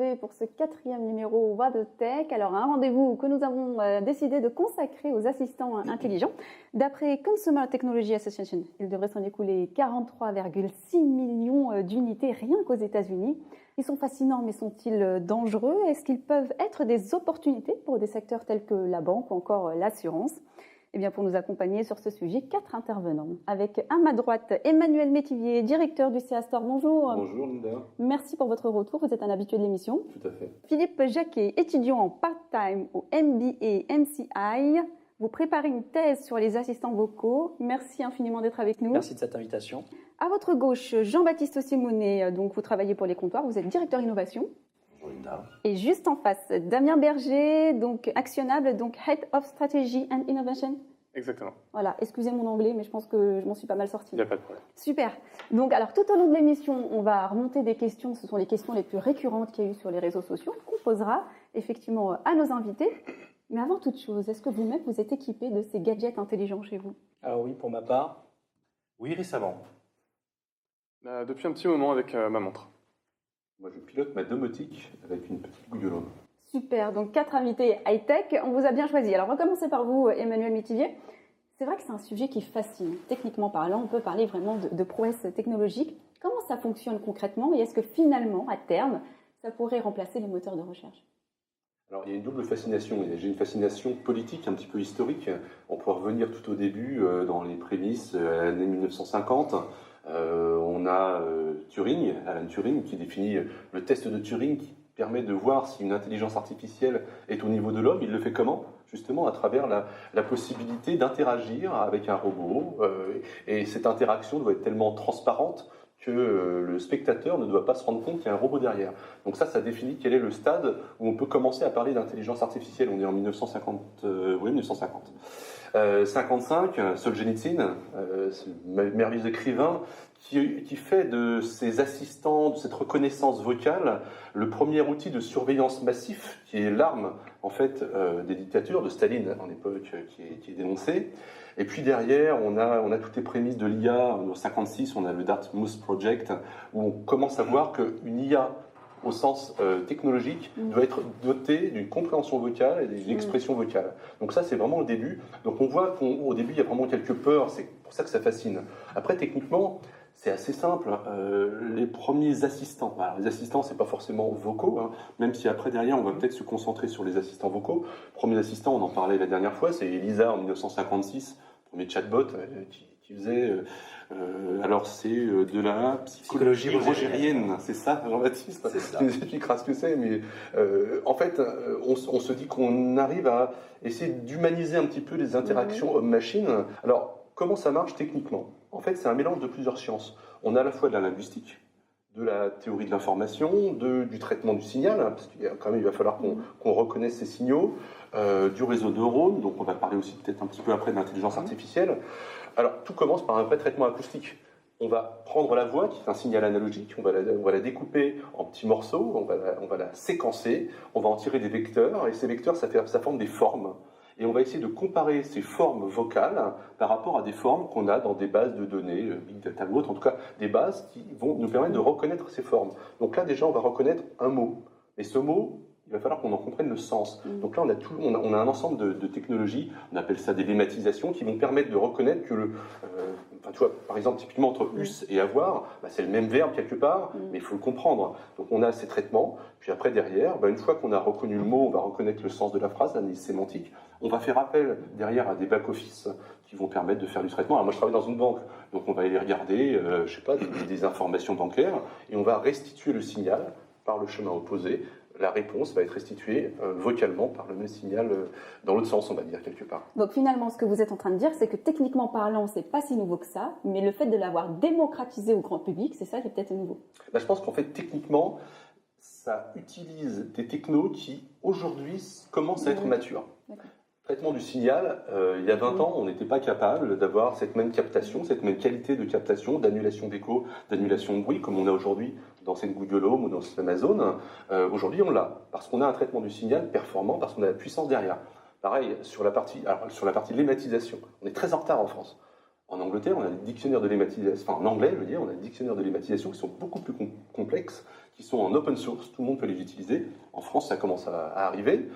retrouver pour ce 4e numéro What the Tech. Alors, un rendez-vous que nous avons décidé de consacrer aux assistants intelligents. D'après Consumer Technology Association, il devrait s'en écouler 43,6 millions d'unités rien qu'aux États-Unis. Ils sont fascinants, mais sont-ils dangereux? Est-ce qu'ils peuvent être des opportunités pour des secteurs tels que la banque ou encore l'assurance? Eh bien, pour nous accompagner sur ce sujet, 4 intervenants. Avec à ma droite, Emmanuel Métivier, directeur du CA Store. Bonjour. Bonjour Linda. Merci pour votre retour, vous êtes un habitué de l'émission. Tout à fait. Philippe Jacquet, étudiant en part-time au MBA MCI. Vous préparez une thèse sur les assistants vocaux. Merci infiniment d'être avec nous. Merci de cette invitation. À votre gauche, Jean-Baptiste Simonet, donc vous travaillez pour les comptoirs, vous êtes directeur innovation. Bonjour Linda. Et juste en face, Damien Berger, donc actionnable, donc Head of Strategy and Innovation. Exactement. Voilà, excusez mon anglais, mais je pense que je m'en suis pas mal sortie. Il n'y a pas de problème. Super. Donc, alors, tout au long de l'émission, on va remonter des questions. Ce sont les questions les plus récurrentes qu'il y a eu sur les réseaux sociaux, qu'on posera effectivement à nos invités. Mais avant toute chose, est-ce que vous-même, vous êtes équipé de ces gadgets intelligents chez vous? Alors oui, pour ma part. Oui, récemment. Depuis un petit moment avec ma montre. Moi, je pilote ma domotique avec une petite Google. Super, donc 4 invités high-tech, on vous a bien choisi. Alors, on va commencer par vous, Emmanuel Métivier. C'est vrai que c'est un sujet qui fascine. Techniquement parlant, on peut parler vraiment de prouesse technologique. Comment ça fonctionne concrètement et est-ce que finalement, à terme, ça pourrait remplacer les moteurs de recherche? Alors, il y a une double fascination. J'ai une fascination politique, un petit peu historique. On peut revenir tout au début, dans les prémices, à l'année 1950. On a Turing, Alan Turing, qui définit le test de Turing, qui permet de voir si une intelligence artificielle est au niveau de l'homme. Il le fait comment? Justement à travers la possibilité d'interagir avec un robot. Et cette interaction doit être tellement transparente que le spectateur ne doit pas se rendre compte qu'il y a un robot derrière. Donc ça définit quel est le stade où on peut commencer à parler d'intelligence artificielle. On est en 1950. 55, Solzhenitsyn, ce merveilleux écrivain, qui fait de ses assistants, de cette reconnaissance vocale, le premier outil de surveillance massif, qui est l'arme en fait des dictatures, de Staline en époque, qui est dénoncée. Et puis derrière, on a toutes les prémices de l'IA. En 56, on a le Dartmouth Project, où on commence à voir qu'une IA au sens technologique, doit être dotée d'une compréhension vocale et d'une expression vocale. Donc ça, c'est vraiment le début. Donc on voit qu'au début, il y a vraiment quelques peurs, c'est pour ça que ça fascine. Après, techniquement, c'est assez simple. Les premiers assistants, alors les assistants, c'est pas forcément vocaux, hein, même si après, derrière, on va peut-être se concentrer sur les assistants vocaux. Premiers assistants, on en parlait la dernière fois, c'est Elisa en 1956, premier chatbot qui faisait... alors c'est de la psychologie rogérienne, c'est ça Jean-Baptiste? Tu nous expliqueras ce que c'est, mais en fait on se dit qu'on arrive à essayer d'humaniser un petit peu les interactions homme-machine. Alors comment ça marche techniquement? En fait c'est un mélange de plusieurs sciences. On a à la fois de la linguistique, de la théorie de l'information, du traitement du signal, hein, parce qu'il il va falloir qu'on reconnaisse ces signaux, du réseau de neurones, donc on va parler aussi peut-être un petit peu après de l'intelligence artificielle. Alors tout commence par un vrai traitement acoustique. On va prendre la voix, qui est un signal analogique, on va la découper en petits morceaux, on va la séquencer, on va en tirer des vecteurs, et ces vecteurs, ça forme des formes. Et on va essayer de comparer ces formes vocales par rapport à des formes qu'on a dans des bases de données, Big Data ou autres, en tout cas des bases qui vont nous permettre de reconnaître ces formes. Donc là déjà on va reconnaître un mot, mais ce mot, il va falloir qu'on en comprenne le sens. Donc là on a un ensemble de technologies, on appelle ça des lématisations, qui vont permettre de reconnaître que tu vois, par exemple, typiquement entre us et avoir, c'est le même verbe quelque part, mais il faut le comprendre. Donc on a ces traitements, puis après derrière, une fois qu'on a reconnu le mot, on va reconnaître le sens de la phrase, l'analyse sémantique. On va faire appel derrière à des back-office qui vont permettre de faire du traitement. Alors moi je travaille dans une banque, donc on va aller regarder, des informations bancaires, et on va restituer le signal par le chemin opposé. La réponse va être restituée vocalement par le même signal dans l'autre sens, on va dire, quelque part. Donc finalement, ce que vous êtes en train de dire, c'est que techniquement parlant, c'est pas si nouveau que ça, mais le fait de l'avoir démocratisé au grand public, c'est ça qui est peut-être nouveau. Je pense qu'en fait, techniquement, ça utilise des technos qui, aujourd'hui, commencent à être matures. Traitement du signal, il y a 20 ans, on n'était pas capable d'avoir cette même captation, cette même qualité de captation, d'annulation d'écho, d'annulation de bruit, comme on a aujourd'hui dans cette Google Home ou dans cette Amazon. Aujourd'hui, on l'a, parce qu'on a un traitement du signal performant, parce qu'on a la puissance derrière. Pareil, sur la partie lématisation, on est très en retard en France. En Angleterre, on a des dictionnaires de lématisation, enfin en anglais, je veux dire, on a des dictionnaires de lématisation qui sont beaucoup plus complexes, qui sont en open source, tout le monde peut les utiliser. En France, ça commence à arriver.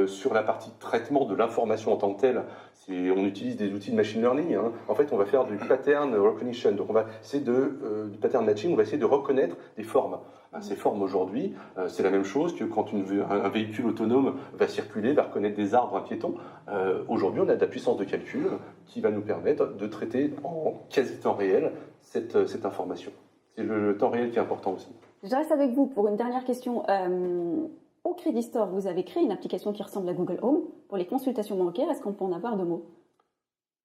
Sur la partie traitement de l'information en tant que telle, on utilise des outils de machine learning. Hein. En fait, on va faire du pattern recognition, donc on va essayer du pattern matching, on va essayer de reconnaître des formes. Ces formes aujourd'hui, c'est la même chose que quand un véhicule autonome va circuler, va reconnaître des arbres, un piéton. Aujourd'hui, on a de la puissance de calcul qui va nous permettre de traiter en quasi-temps réel cette information. C'est le temps réel qui est important aussi. Je reste avec vous pour une dernière question. Au Credit Store, vous avez créé une application qui ressemble à Google Home pour les consultations bancaires. Est-ce qu'on peut en avoir 2 mots?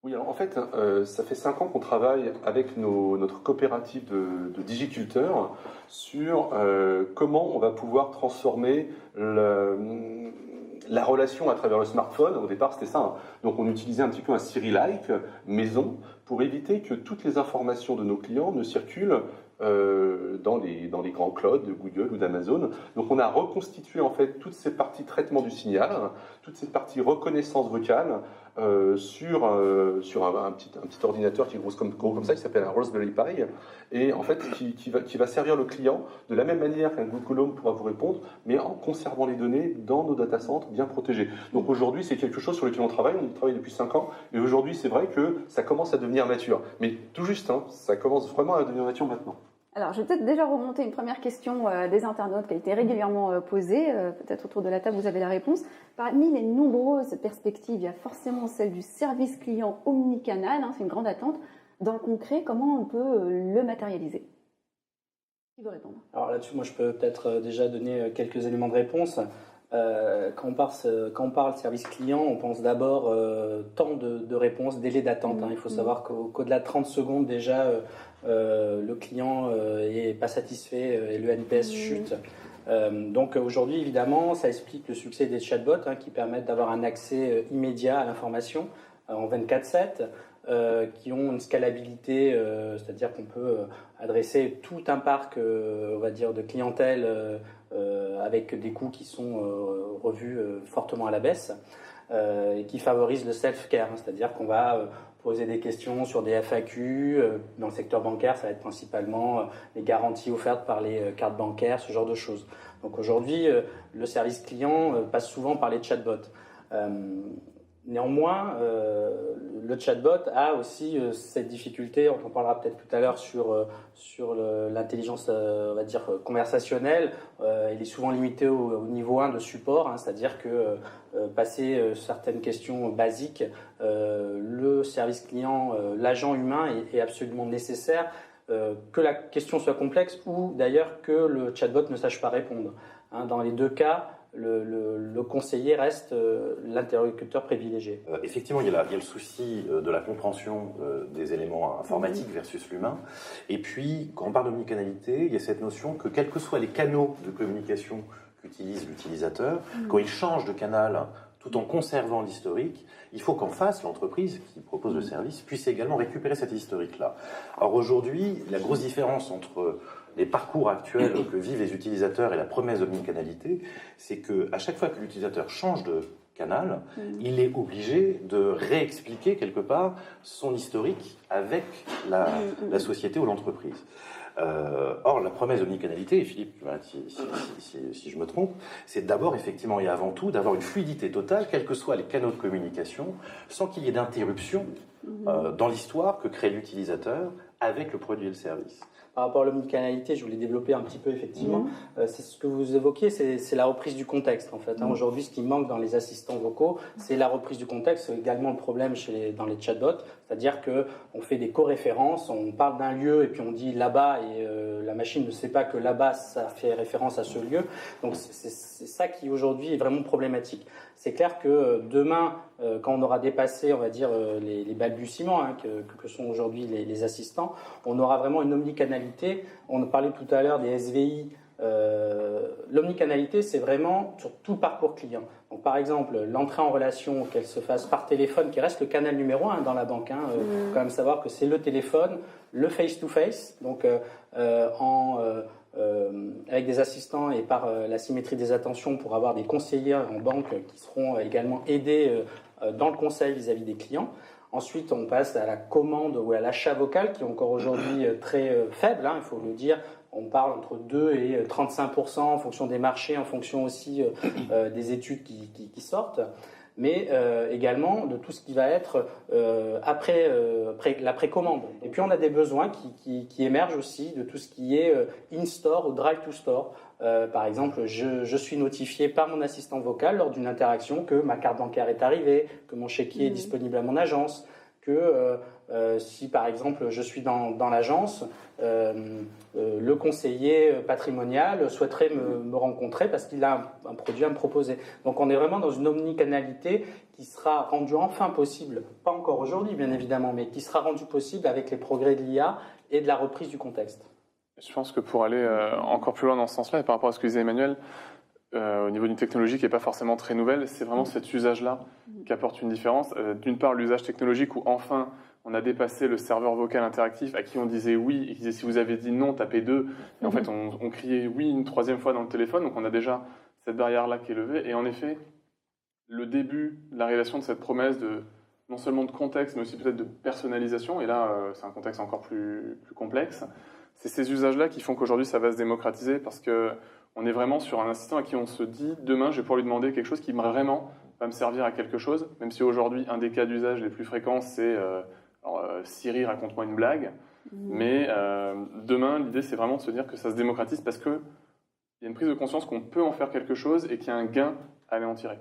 Oui, alors en fait, ça fait 5 ans qu'on travaille avec notre coopérative de digiculteurs sur comment on va pouvoir transformer la relation à travers le smartphone. Au départ, c'était ça. Hein. Donc, on utilisait un petit peu un Siri-like maison pour éviter que toutes les informations de nos clients ne circulent dans les grands clouds de Google ou d'Amazon. Donc, on a reconstitué en fait toutes ces parties traitement du signal, toutes ces parties reconnaissance vocale sur un petit ordinateur qui est gros comme ça, qui s'appelle un Raspberry Pi, et en fait qui va servir le client de la même manière qu'un Google Home pourra vous répondre, mais en conservant les données dans nos data centers bien protégés. Donc aujourd'hui, c'est quelque chose sur lequel on y travaille depuis 5 ans, et aujourd'hui, c'est vrai que ça commence à devenir mature. Mais tout juste, hein, ça commence vraiment à devenir mature maintenant. Alors, je vais peut-être déjà remonter une première question des internautes qui a été régulièrement posée. Peut-être autour de la table, vous avez la réponse. Parmi les nombreuses perspectives, il y a forcément celle du service client omnicanal. Hein, c'est une grande attente. Dans le concret, comment on peut le matérialiser? Qui veut répondre? Alors là-dessus, moi, je peux peut-être déjà donner quelques éléments de réponse. Quand on parle service client, on pense d'abord temps de réponse, délai d'attente. Hein. Il faut savoir qu'au-delà de 30 secondes, déjà, le client n'est pas satisfait et le NPS chute. Donc aujourd'hui, évidemment, ça explique le succès des chatbots qui permettent d'avoir un accès immédiat à l'information en 24/7, qui ont une scalabilité, c'est-à-dire qu'on peut adresser tout un parc, on va dire, de clientèle avec des coûts qui sont revus fortement à la baisse et qui favorisent le self-care, hein, c'est-à-dire qu'on va poser des questions sur des FAQ. Dans le secteur bancaire, ça va être principalement les garanties offertes par les cartes bancaires, ce genre de choses. Donc aujourd'hui, le service client passe souvent par les chatbots. Néanmoins, le chatbot a aussi cette difficulté, on en parlera peut-être tout à l'heure sur l'intelligence, on va dire, conversationnelle. Il est souvent limité au niveau 1 de support, hein, c'est-à-dire que passer certaines questions basiques, le service client, l'agent humain est absolument nécessaire, que la question soit complexe ou d'ailleurs que le chatbot ne sache pas répondre. Hein, dans les 2 cas, le conseiller reste l'interlocuteur privilégié. Effectivement, il y a le souci de la compréhension des éléments informatiques versus l'humain. Et puis, quand on parle d'omnicanalité, il y a cette notion que quels que soient les canaux de communication qu'utilise l'utilisateur, quand il change de canal tout en conservant l'historique, il faut qu'en face, l'entreprise qui propose le service puisse également récupérer cet historique-là. Alors aujourd'hui, la grosse différence entre les parcours actuels que vivent les utilisateurs et la promesse d'omnicanalité, c'est qu'à chaque fois que l'utilisateur change de canal, il est obligé de réexpliquer quelque part son historique avec la société ou l'entreprise. Or, la promesse d'omnicanalité, et Philippe, si je me trompe, c'est d'abord, effectivement et avant tout, d'avoir une fluidité totale, quels que soient les canaux de communication, sans qu'il y ait d'interruption dans l'histoire que crée l'utilisateur avec le produit et le service. Par rapport à l'omnicanalité, je voulais développer un petit peu, effectivement. C'est ce que vous évoquiez, c'est la reprise du contexte, en fait. Hein. Aujourd'hui, ce qui manque dans les assistants vocaux, c'est la reprise du contexte. C'est également le problème dans les chatbots, c'est-à-dire qu'on fait des co-références, on parle d'un lieu et puis on dit là-bas, et la machine ne sait pas que là-bas, ça fait référence à ce lieu. Donc, c'est ça qui, aujourd'hui, est vraiment problématique. C'est clair que demain, quand on aura dépassé, on va dire, les balbutiements que sont aujourd'hui les assistants, on aura vraiment une omnicanalité. On parlait tout à l'heure des SVI. L'omnicanalité, c'est vraiment sur tout le parcours client. Donc, par exemple, l'entrée en relation, qu'elle se fasse par téléphone, qui reste le canal numéro 1 dans la banque. Il faut quand même savoir que c'est le téléphone, le face-to-face, donc avec des assistants et par la symétrie des attentions pour avoir des conseillers en banque qui seront également aidés dans le conseil vis-à-vis des clients. Ensuite, on passe à la commande ou à l'achat vocal, qui est encore aujourd'hui très faible, il faut le dire. On parle entre 2 et 35% en fonction des marchés, en fonction aussi des études qui sortent. Mais également de tout ce qui va être après la précommande. Et puis on a des besoins qui émergent aussi de tout ce qui est in-store ou drive-to-store. Par exemple, je suis notifié par mon assistant vocal lors d'une interaction que ma carte bancaire est arrivée, que mon chéquier est disponible à mon agence, que si par exemple je suis dans l'agence, le conseiller patrimonial souhaiterait me rencontrer parce qu'il a un produit à me proposer. Donc on est vraiment dans une omnicanalité qui sera rendue enfin possible, pas encore aujourd'hui bien évidemment, mais qui sera rendue possible avec les progrès de l'IA et de la reprise du contexte. Je pense que pour aller encore plus loin dans ce sens-là, et par rapport à ce que disait Emmanuel, au niveau d'une technologie qui n'est pas forcément très nouvelle, c'est vraiment cet usage-là qui apporte une différence. D'une part, l'usage technologique où enfin on a dépassé le serveur vocal interactif à qui on disait oui et qui disait si vous avez dit non, tapez 2. Et en fait, on criait oui une troisième fois dans le téléphone, donc on a déjà cette barrière-là qui est levée. Et en effet, le début de la réalisation de cette promesse de non seulement de contexte, mais aussi peut-être de personnalisation, et là, c'est un contexte encore plus complexe, c'est ces usages-là qui font qu'aujourd'hui, ça va se démocratiser parce qu'on est vraiment sur un assistant à qui on se dit demain, je vais pouvoir lui demander quelque chose qui vraiment va me servir à quelque chose, même si aujourd'hui, un des cas d'usage les plus fréquents, c'est Siri, raconte-moi une blague. Mais demain, l'idée, c'est vraiment de se dire que ça se démocratise parce qu'il y a une prise de conscience qu'on peut en faire quelque chose et qu'il y a un gain à aller en tirer.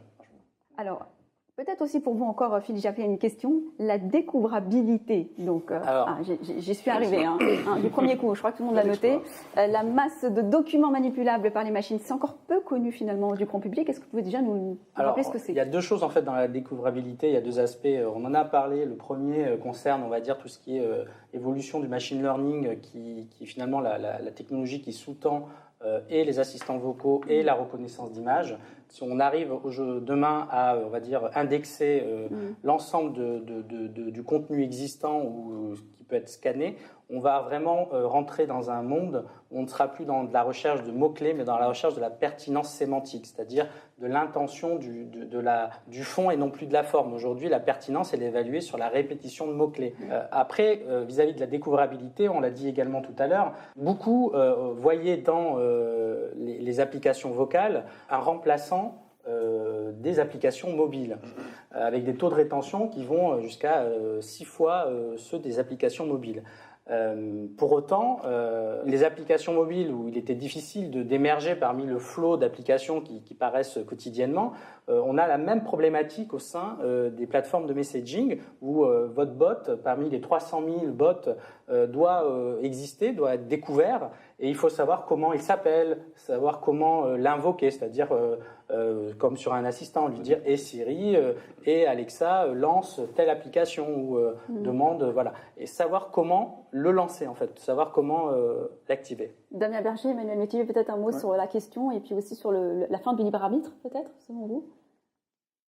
Alors, peut-être aussi pour vous encore, Philippe, j'ai appelé une question, la découvrabilité. Donc, j'y suis arrivée du premier coup, je crois que tout le monde l'a noté. La masse de documents manipulables par les machines, c'est encore peu connu finalement du grand public. Est-ce que vous pouvez déjà nous rappeler ce que c'est ? Il y a deux choses en fait dans la découvrabilité, il y a deux aspects. On en a parlé, le premier concerne, on va dire, tout ce qui est évolution du machine learning, qui est finalement la technologie qui sous-tend et les assistants vocaux et la reconnaissance d'images. Si on arrive demain à, on va dire, indexer l'ensemble du contenu existant ou qui peut être scanné, on va vraiment rentrer dans un monde où on ne sera plus dans de la recherche de mots-clés, mais dans la recherche de la pertinence sémantique, c'est-à-dire de l'intention du fond et non plus de la forme. Aujourd'hui, la pertinence, elle est évaluée sur la répétition de mots-clés. Après, vis-à-vis de la découvrabilité, on l'a dit également tout à l'heure, beaucoup voyaient dans les applications vocales un remplaçant des applications mobiles, avec des taux de rétention qui vont jusqu'à 6 fois ceux des applications mobiles. Pour autant, les applications mobiles où il était difficile d'émerger parmi le flot d'applications qui paraissent quotidiennement, on a la même problématique au sein des plateformes de messaging où votre bot, parmi les 300 000 bots, doit exister, doit être découvert et il faut savoir comment il s'appelle, savoir comment l'invoquer, c'est-à-dire comme sur un assistant, lui dire « et Siri, et Alexa, lance telle application » ou demande, voilà. Et savoir comment le lancer, en fait, savoir comment l'activer. Damien Berger, Emmanuel Métivier, peut-être un mot sur la question et puis aussi sur la fin du libre arbitre, peut-être, selon vous ?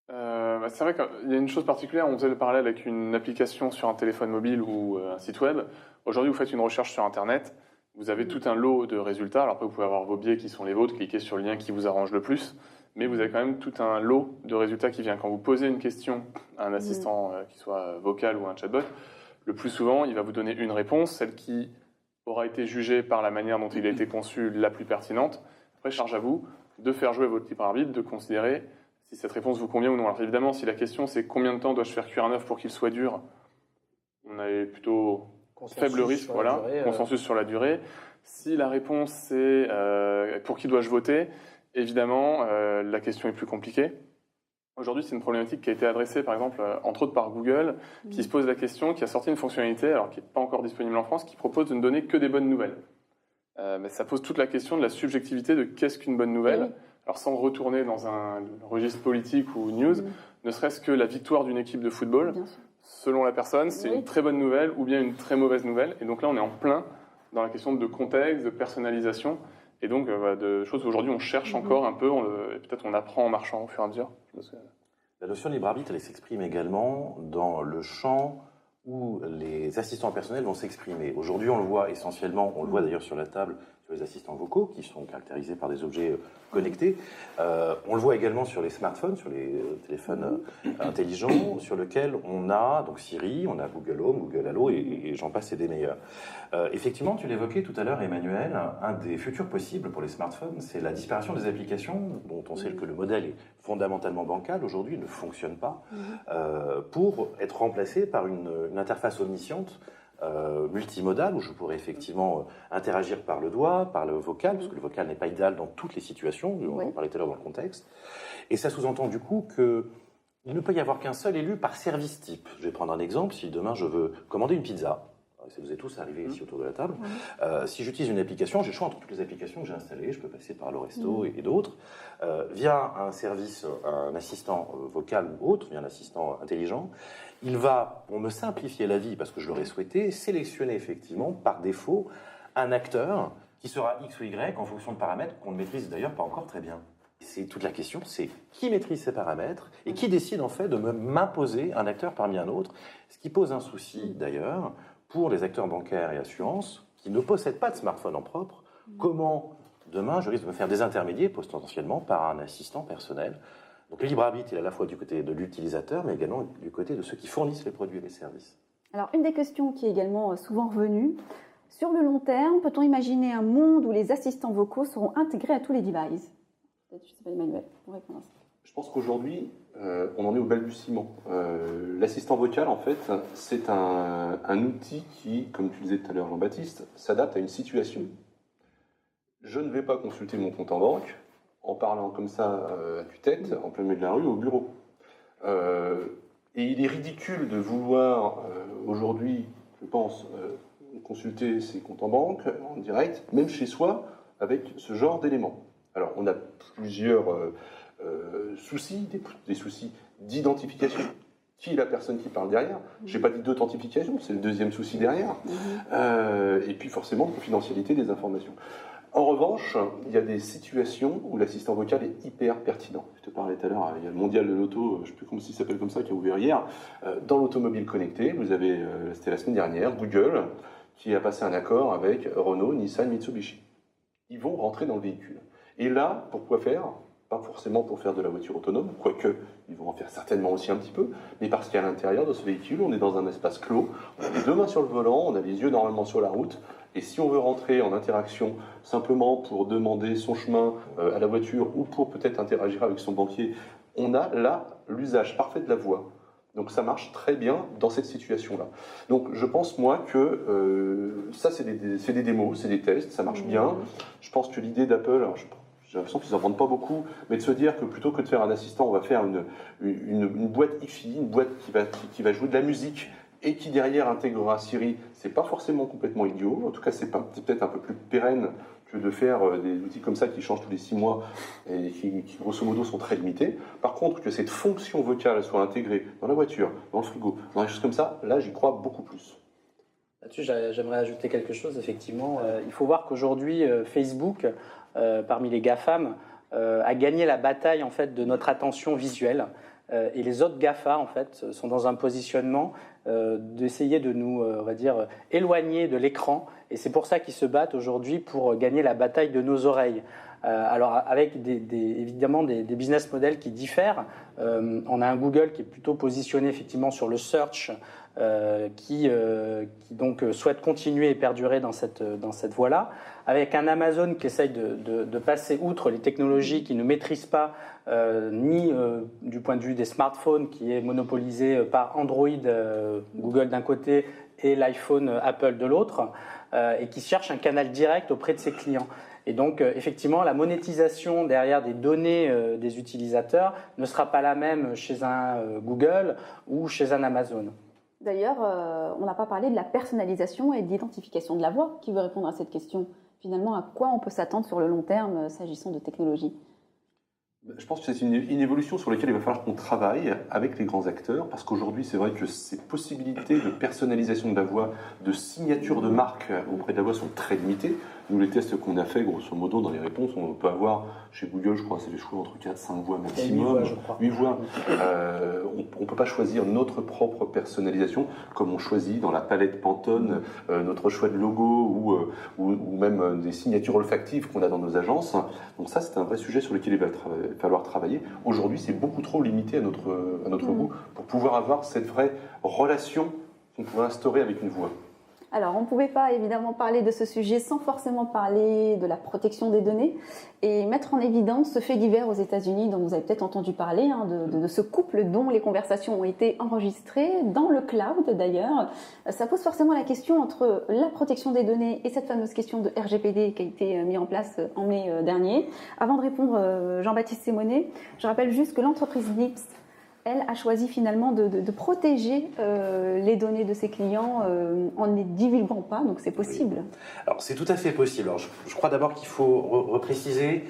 C'est vrai qu'il y a une chose particulière, on faisait le parallèle avec une application sur un téléphone mobile ou un site web. Aujourd'hui, vous faites une recherche sur Internet, vous avez tout un lot de résultats. Alors après, vous pouvez avoir vos biais qui sont les vôtres, cliquez sur le lien qui vous arrange le plus, mais vous avez quand même tout un lot de résultats qui vient. Quand vous posez une question à un assistant, qui soit vocal ou un chatbot, le plus souvent, il va vous donner une réponse, celle qui aura été jugée par la manière dont il a été conçu la plus pertinente. Après, charge à vous de faire jouer votre libre arbitre, de considérer si cette réponse vous convient ou non. Alors évidemment, si la question c'est combien de temps dois-je faire cuire un œuf pour qu'il soit dur, on a plutôt faible risque, voilà, consensus sur la durée. Si la réponse c'est pour qui dois-je voter, évidemment, la question est plus compliquée. Aujourd'hui, c'est une problématique qui a été adressée, par exemple, entre autres par Google, qui se pose la question, qui a sorti une fonctionnalité, alors qui n'est pas encore disponible en France, qui propose de ne donner que des bonnes nouvelles. Mais ça pose toute la question de la subjectivité de qu'est-ce qu'une bonne nouvelle. Oui. Alors sans retourner dans un registre politique ou news, ne serait-ce que la victoire d'une équipe de football, selon la personne, c'est une très bonne nouvelle ou bien une très mauvaise nouvelle. Et donc là, on est en plein dans la question de contexte, de personnalisation, et donc de choses qu'aujourd'hui on cherche encore un peu, et peut-être on apprend en marchant au fur et à mesure. La notion de libre arbitre, elle s'exprime également dans le champ où les assistants personnels vont s'exprimer. Aujourd'hui, on le voit essentiellement, on le voit d'ailleurs sur la table, sur les assistants vocaux, qui sont caractérisés par des objets connectés. On le voit également sur les smartphones, sur les téléphones intelligents, sur lesquels on a donc Siri, on a Google Home, Google Allo, et j'en passe, c'est des meilleurs. Effectivement, tu l'évoquais tout à l'heure, Emmanuel, un des futurs possibles pour les smartphones, c'est la disparition des applications, dont on sait que le modèle est fondamentalement bancal aujourd'hui, ne fonctionne pas, pour être remplacé par une interface omnisciente, multimodal, où je pourrais effectivement interagir par le doigt, par le vocal, parce que le vocal n'est pas idéal dans toutes les situations, on en parlait tout à l'heure dans le contexte. Et ça sous-entend du coup qu'il ne peut y avoir qu'un seul élu par service type. Je vais prendre un exemple, si demain je veux commander une pizza, vous êtes tous arrivés ici autour de la table, si j'utilise une application, j'ai le choix entre toutes les applications que j'ai installées, je peux passer par le resto et d'autres, via un service, un assistant vocal ou autre, via un assistant intelligent, il va, pour me simplifier la vie, parce que je l'aurais souhaité, sélectionner effectivement par défaut un acteur qui sera X ou Y en fonction de paramètres qu'on ne maîtrise d'ailleurs pas encore très bien. C'est toute la question, c'est qui maîtrise ces paramètres et qui décide en fait de m'imposer un acteur parmi un autre, ce qui pose un souci d'ailleurs pour les acteurs bancaires et assurances qui ne possèdent pas de smartphone en propre. Comment demain je risque de me faire désintermédier potentiellement par un assistant personnel? Donc le libre arbitre est à la fois du côté de l'utilisateur, mais également du côté de ceux qui fournissent les produits et les services. Alors, une des questions qui est également souvent revenue, sur le long terme, peut-on imaginer un monde où les assistants vocaux seront intégrés à tous les devices? Peut-être, je ne sais pas, Emmanuel, pour répondre à ça. Je pense qu'aujourd'hui, on en est au balbutiement. L'assistant vocal, en fait, c'est un outil qui, comme tu le disais tout à l'heure, Jean-Baptiste, s'adapte à une situation. Je ne vais pas consulter mon compte en banque en parlant comme ça à tue-tête, en plein milieu de la rue, au bureau. Et il est ridicule de vouloir, aujourd'hui, je pense, consulter ses comptes en banque en direct, même chez soi, avec ce genre d'éléments. Alors, on a plusieurs soucis, des soucis d'identification. Qui est la personne qui parle derrière? Je n'ai pas dit d'authentification, c'est le deuxième souci derrière. Et puis, forcément, confidentialité des informations. En revanche, il y a des situations où l'assistant vocal est hyper pertinent. Je te parlais tout à l'heure, il y a le mondial de l'auto, je ne sais plus comment il s'appelle comme ça, qui a ouvert hier. Dans l'automobile connectée, vous avez, c'était la semaine dernière, Google, qui a passé un accord avec Renault, Nissan, Mitsubishi. Ils vont rentrer dans le véhicule. Et là, pourquoi faire? Pas forcément pour faire de la voiture autonome, quoique ils vont en faire certainement aussi un petit peu, mais parce qu'à l'intérieur de ce véhicule, on est dans un espace clos, on a les deux mains sur le volant, on a les yeux normalement sur la route, et si on veut rentrer en interaction simplement pour demander son chemin à la voiture ou pour peut-être interagir avec son banquier, on a là l'usage parfait de la voix. Donc ça marche très bien dans cette situation-là. Donc je pense, moi, que ça, c'est des démos, c'est des tests, ça marche bien. Je pense que l'idée d'Apple, j'ai l'impression qu'ils n'en vendent pas beaucoup, mais de se dire que plutôt que de faire un assistant, on va faire une boîte hi-fi, une boîte qui va jouer de la musique et qui derrière intégrera Siri, c'est pas forcément complètement idiot. En tout cas, c'est peut-être un peu plus pérenne que de faire des outils comme ça qui changent tous les 6 mois et qui grosso modo sont très limités. Par contre, que cette fonction vocale soit intégrée dans la voiture, dans le frigo, dans des choses comme ça, là j'y crois beaucoup plus. Là-dessus, j'aimerais ajouter quelque chose, effectivement. Il faut voir qu'aujourd'hui, Facebook, parmi les GAFAM, a gagné la bataille en fait, de notre attention visuelle. Et les autres GAFA, en fait, sont dans un positionnement d'essayer de nous, on va dire, éloigner de l'écran. Et c'est pour ça qu'ils se battent aujourd'hui pour gagner la bataille de nos oreilles. Alors, avec évidemment des business models qui diffèrent. On a un Google qui est plutôt positionné effectivement sur le search, qui donc souhaite continuer et perdurer dans cette voie-là, avec un Amazon qui essaye de passer outre les technologies qui ne maîtrisent pas, ni du point de vue des smartphones, qui est monopolisé par Android, Google d'un côté, et l'iPhone Apple de l'autre, et qui cherche un canal direct auprès de ses clients. Et donc, effectivement, la monétisation derrière des données des utilisateurs ne sera pas la même chez un Google ou chez un Amazon. D'ailleurs, on n'a pas parlé de la personnalisation et de l'identification de la voix. Qui veut répondre à cette question? Finalement, à quoi on peut s'attendre sur le long terme s'agissant de technologie? Je pense que c'est une évolution sur laquelle il va falloir qu'on travaille avec les grands acteurs, parce qu'aujourd'hui, c'est vrai que ces possibilités de personnalisation de la voix, de signature de marque auprès de la voix sont très limitées. Nous, les tests qu'on a fait, grosso modo, dans les réponses, on peut avoir, chez Google, je crois, c'est les choix entre 4, 5 voix maximum. 8 voix. On ne peut pas choisir notre propre personnalisation, comme on choisit dans la palette Pantone notre choix de logo ou même des signatures olfactives qu'on a dans nos agences. Donc ça, c'est un vrai sujet sur lequel il va falloir travailler. Aujourd'hui, c'est beaucoup trop limité à notre goût pour pouvoir avoir cette vraie relation qu'on pourrait instaurer avec une voix. Alors, on ne pouvait pas évidemment parler de ce sujet sans forcément parler de la protection des données et mettre en évidence ce fait divers aux États-Unis dont vous avez peut-être entendu parler, de ce couple dont les conversations ont été enregistrées dans le cloud d'ailleurs. Ça pose forcément la question entre la protection des données et cette fameuse question de RGPD qui a été mise en place en mai dernier. Avant de répondre, Jean-Baptiste Simonet, je rappelle juste que l'entreprise NIPS, elle a choisi finalement de protéger les données de ses clients en ne les divulguant pas, donc c'est possible. Oui. Alors c'est tout à fait possible. Alors, je crois d'abord qu'il faut repréciser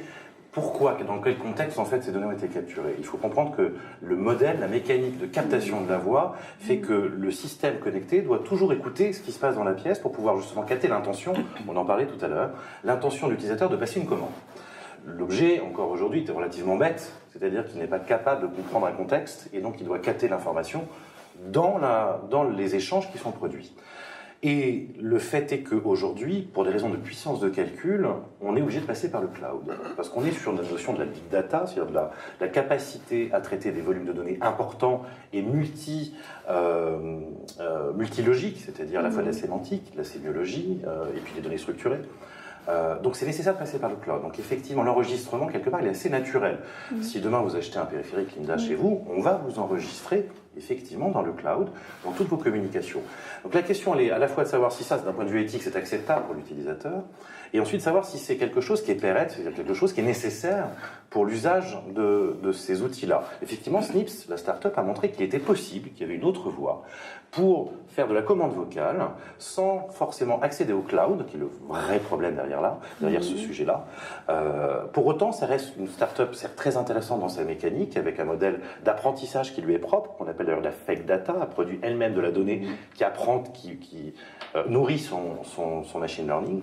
pourquoi, dans quel contexte en fait ces données ont été capturées. Il faut comprendre que le modèle, la mécanique de captation de la voix fait que le système connecté doit toujours écouter ce qui se passe dans la pièce pour pouvoir justement capter l'intention, on en parlait tout à l'heure, l'intention de l'utilisateur de passer une commande. L'objet, encore aujourd'hui, est relativement bête, c'est-à-dire qu'il n'est pas capable de comprendre un contexte et donc il doit capter l'information dans les échanges qui sont produits. Et le fait est qu'aujourd'hui, pour des raisons de puissance de calcul, on est obligé de passer par le cloud. Parce qu'on est sur la notion de la big data, c'est-à-dire de la capacité à traiter des volumes de données importants et multilogiques, c'est-à-dire à la fois de la sémantique, de la sémiologie et puis des données structurées. Donc c'est nécessaire de passer par le cloud. Donc effectivement, l'enregistrement, quelque part, il est assez naturel. Si demain vous achetez un périphérique Linda chez vous, on va vous enregistrer effectivement dans le cloud, dans toutes vos communications. Donc la question, elle est à la fois de savoir si ça, d'un point de vue éthique, c'est acceptable pour l'utilisateur, et ensuite de savoir si c'est quelque chose qui est pérenne, c'est quelque chose qui est nécessaire pour l'usage de ces outils-là. Effectivement, Snips, la start-up, a montré qu'il était possible, qu'il y avait une autre voie pour faire de la commande vocale sans forcément accéder au cloud, qui est le vrai problème derrière ce sujet-là. Pour autant, ça reste une start-up certes très intéressante dans sa mécanique, avec un modèle d'apprentissage qui lui est propre, qu'on appelle d'ailleurs la fake data, a produit elle-même de la donnée qui apprend, qui nourrit son machine learning.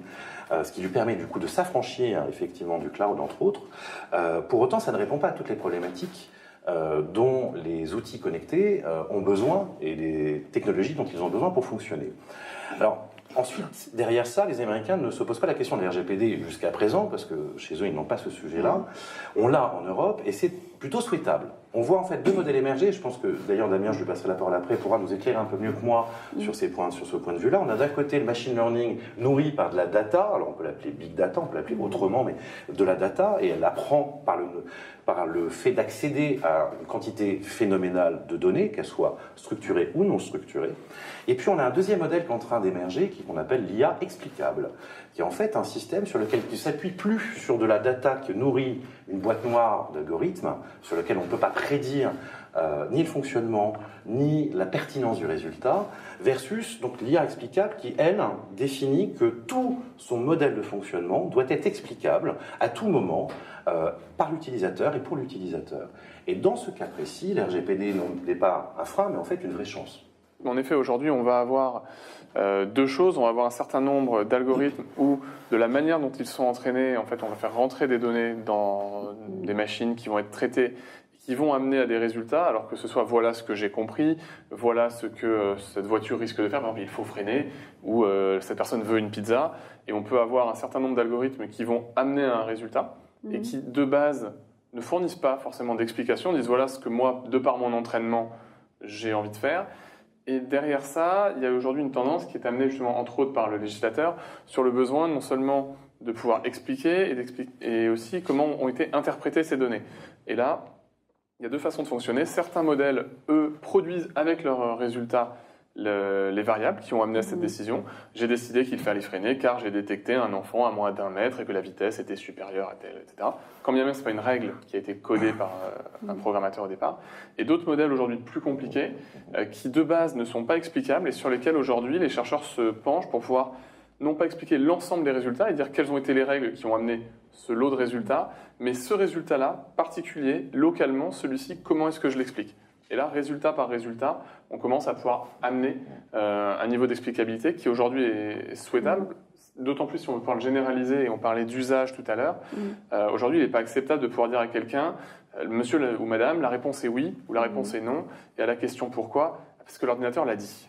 Ce qui lui permet du coup de s'affranchir effectivement du cloud entre autres. Pour autant, ça ne répond pas à toutes les problématiques dont les outils connectés ont besoin et les technologies dont ils ont besoin pour fonctionner. Alors, ensuite, derrière ça, les Américains ne se posent pas la question de la RGPD jusqu'à présent, parce que chez eux, ils n'ont pas ce sujet-là. On l'a en Europe, et c'est plutôt souhaitable. On voit en fait deux modèles émerger. Je pense que, d'ailleurs, Damien, je lui passerai la parole après, pourra nous éclairer un peu mieux que moi sur ce point de vue-là. On a d'un côté le machine learning nourri par de la data, alors on peut l'appeler big data, on peut l'appeler autrement, mais de la data, et elle apprend par le fait d'accéder à une quantité phénoménale de données, qu'elles soient structurées ou non structurées. Et puis on a un deuxième modèle qui est en train d'émerger, qu'on appelle l'IA explicable, qui est en fait un système sur lequel il ne s'appuie plus sur de la data qui nourrit une boîte noire d'algorithmes, sur lequel on ne peut pas prédire ni le fonctionnement, ni la pertinence du résultat, versus donc l'IA explicable qui, elle, définit que tout son modèle de fonctionnement doit être explicable à tout moment par l'utilisateur et pour l'utilisateur. Et dans ce cas précis, l'RGPD n'est pas un frein, mais en fait une vraie chance. En effet, aujourd'hui, on va avoir deux choses. On va avoir un certain nombre d'algorithmes où, de la manière dont ils sont entraînés, en fait, on va faire rentrer des données dans des machines qui vont être traitées, qui vont amener à des résultats, alors que ce soit voilà ce que j'ai compris, voilà ce que cette voiture risque de faire, par exemple, il faut freiner, ou cette personne veut une pizza, et on peut avoir un certain nombre d'algorithmes qui vont amener à un résultat, et qui, de base, ne fournissent pas forcément d'explications, disent voilà ce que moi, de par mon entraînement, j'ai envie de faire. Et derrière ça, il y a aujourd'hui une tendance qui est amenée justement, entre autres, par le législateur, sur le besoin non seulement de pouvoir expliquer, et aussi comment ont été interprétées ces données. Et là, il y a deux façons de fonctionner. Certains modèles, eux, produisent avec leurs résultats les variables qui ont amené à cette décision. J'ai décidé qu'il fallait freiner car j'ai détecté un enfant à moins d'1 mètre et que la vitesse était supérieure à telle, etc. Quand bien même ce n'est pas une règle qui a été codée par un programmateur au départ. Et d'autres modèles aujourd'hui plus compliqués qui de base ne sont pas explicables et sur lesquels aujourd'hui les chercheurs se penchent pour pouvoir non pas expliquer l'ensemble des résultats et dire quelles ont été les règles qui ont amené ce lot de résultats, mais ce résultat-là, particulier, localement, celui-ci, comment est-ce que je l'explique ? Et là, résultat par résultat, on commence à pouvoir amener un niveau d'explicabilité qui aujourd'hui est souhaitable. d'autant plus si on parle généraliser et on parlait d'usage tout à l'heure, aujourd'hui, il n'est pas acceptable de pouvoir dire à quelqu'un, monsieur ou madame, la réponse est oui ou la réponse est non, et à la question pourquoi, parce que l'ordinateur l'a dit.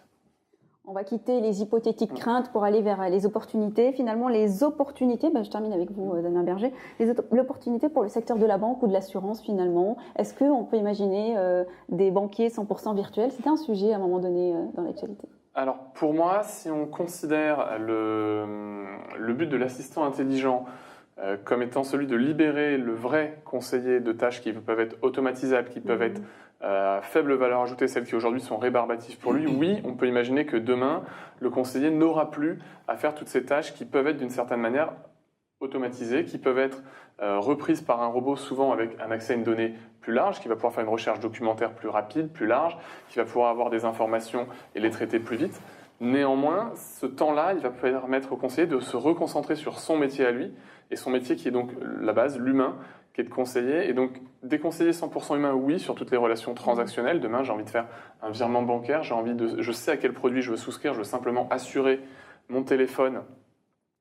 On va quitter les hypothétiques craintes pour aller vers les opportunités. Finalement, les opportunités, je termine avec vous, Damien Berger, l'opportunité pour le secteur de la banque ou de l'assurance, finalement. Est-ce qu'on peut imaginer des banquiers 100% virtuels? C'était un sujet à un moment donné dans l'actualité. Alors, pour moi, si on considère le but de l'assistant intelligent comme étant celui de libérer le vrai conseiller de tâches qui peuvent être automatisables, qui peuvent être à faible valeur ajoutée, celles qui aujourd'hui sont rébarbatives pour lui, oui, on peut imaginer que demain, le conseiller n'aura plus à faire toutes ces tâches qui peuvent être d'une certaine manière automatisées, qui peuvent être reprises par un robot, souvent avec un accès à une donnée plus large, qui va pouvoir faire une recherche documentaire plus rapide, plus large, qui va pouvoir avoir des informations et les traiter plus vite. Néanmoins, ce temps-là, il va permettre au conseiller de se reconcentrer sur son métier à lui, et son métier qui est donc la base, l'humain, qui est de conseiller. Et donc, des conseillers 100% humains, oui, sur toutes les relations transactionnelles. Demain, j'ai envie de faire un virement bancaire, je sais à quel produit je veux souscrire, je veux simplement assurer mon téléphone.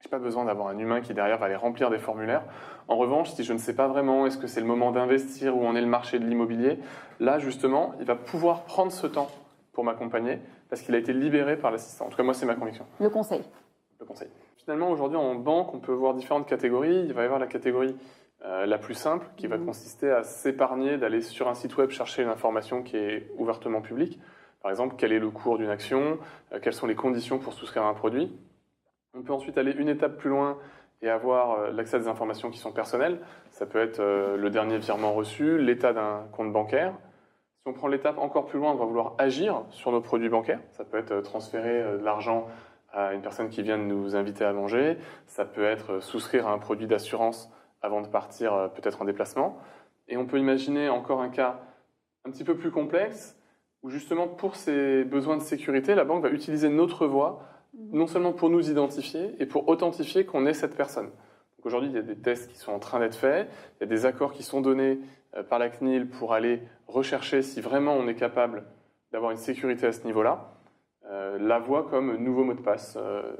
Je n'ai pas besoin d'avoir un humain qui, derrière, va aller remplir des formulaires. En revanche, si je ne sais pas vraiment, est-ce que c'est le moment d'investir, où en est le marché de l'immobilier, là, justement, il va pouvoir prendre ce temps pour m'accompagner, parce qu'il a été libéré par l'assistant. En tout cas, moi, c'est ma conviction. Le conseil. Le conseil. Finalement, aujourd'hui, en banque, on peut voir différentes catégories. Il va y avoir la catégorie la plus simple, qui va consister à s'épargner d'aller sur un site web chercher une information qui est ouvertement publique. Par exemple, quel est le cours d'une action, quelles sont les conditions pour souscrire à un produit. On peut ensuite aller une étape plus loin et avoir l'accès à des informations qui sont personnelles. Ça peut être le dernier virement reçu, l'état d'un compte bancaire. Si on prend l'étape encore plus loin, on va vouloir agir sur nos produits bancaires. Ça peut être transférer de l'argent à une personne qui vient de nous inviter à manger. Ça peut être souscrire à un produit d'assurance avant de partir peut-être en déplacement. Et on peut imaginer encore un cas un petit peu plus complexe où justement pour ses besoins de sécurité, la banque va utiliser notre voix non seulement pour nous identifier et pour authentifier qu'on est cette personne. Donc aujourd'hui, il y a des tests qui sont en train d'être faits, il y a des accords qui sont donnés par la CNIL pour aller rechercher si vraiment on est capable d'avoir une sécurité à ce niveau-là. La voix comme nouveau mot de passe,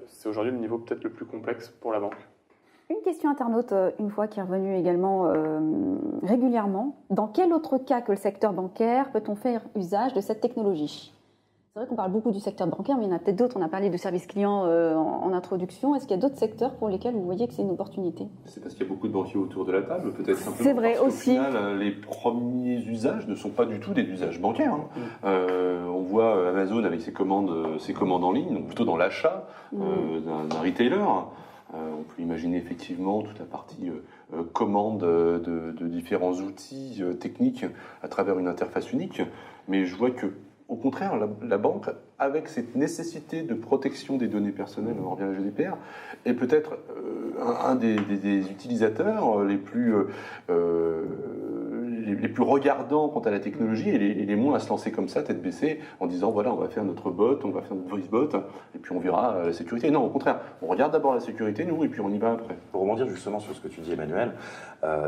c'est aujourd'hui le niveau peut-être le plus complexe pour la banque. Une question internaute, une fois qui est revenue également régulièrement. Dans quel autre cas que le secteur bancaire peut-on faire usage de cette technologie? C'est vrai qu'on parle beaucoup du secteur bancaire, mais il y en a peut-être d'autres. On a parlé de service client en introduction. Est-ce qu'il y a d'autres secteurs pour lesquels vous voyez que c'est une opportunité? C'est parce qu'il y a beaucoup de banquiers autour de la table, peut-être simplement. C'est vrai parce aussi. Au final, les premiers usages ne sont pas du tout des usages bancaires. On voit Amazon avec ses commandes en ligne, donc plutôt dans l'achat d'un retailer. On peut imaginer effectivement toute la partie commande de différents outils techniques à travers une interface unique. Mais je vois que, au contraire, la banque, avec cette nécessité de protection des données personnelles, on revient à la GDPR, est peut-être un des utilisateurs les plus regardants quant à la technologie et les moins à se lancer comme ça, tête baissée, en disant voilà, on va faire notre bot, on va faire notre voice bot, et puis on verra la sécurité. Non, au contraire, on regarde d'abord la sécurité, nous, et puis on y va après. Pour rebondir justement sur ce que tu dis, Emmanuel,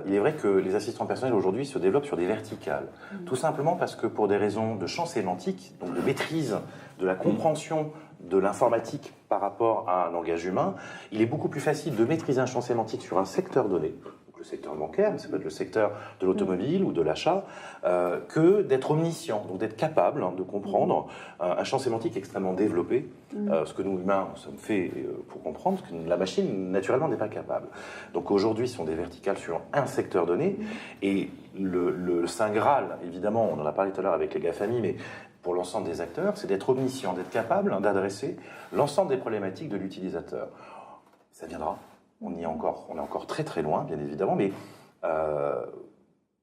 il est vrai que les assistants personnels aujourd'hui se développent sur des verticales. Tout simplement parce que pour des raisons de champ sémantique, donc de maîtrise de la compréhension de l'informatique par rapport à un langage humain, il est beaucoup plus facile de maîtriser un champ sémantique sur un secteur donné, le secteur bancaire, mais ça peut être le secteur de l'automobile ou de l'achat, que d'être omniscient, donc d'être capable de comprendre un champ sémantique extrêmement développé, ce que nous humains sommes faits pour comprendre, ce que la machine naturellement n'est pas capable. Donc aujourd'hui, ce sont des verticales sur un secteur donné, et le Saint Graal, évidemment, on en a parlé tout à l'heure avec les GAFAMI, mais pour l'ensemble des acteurs, c'est d'être omniscient, d'être capable d'adresser l'ensemble des problématiques de l'utilisateur. Ça viendra. On est encore très très loin, bien évidemment, mais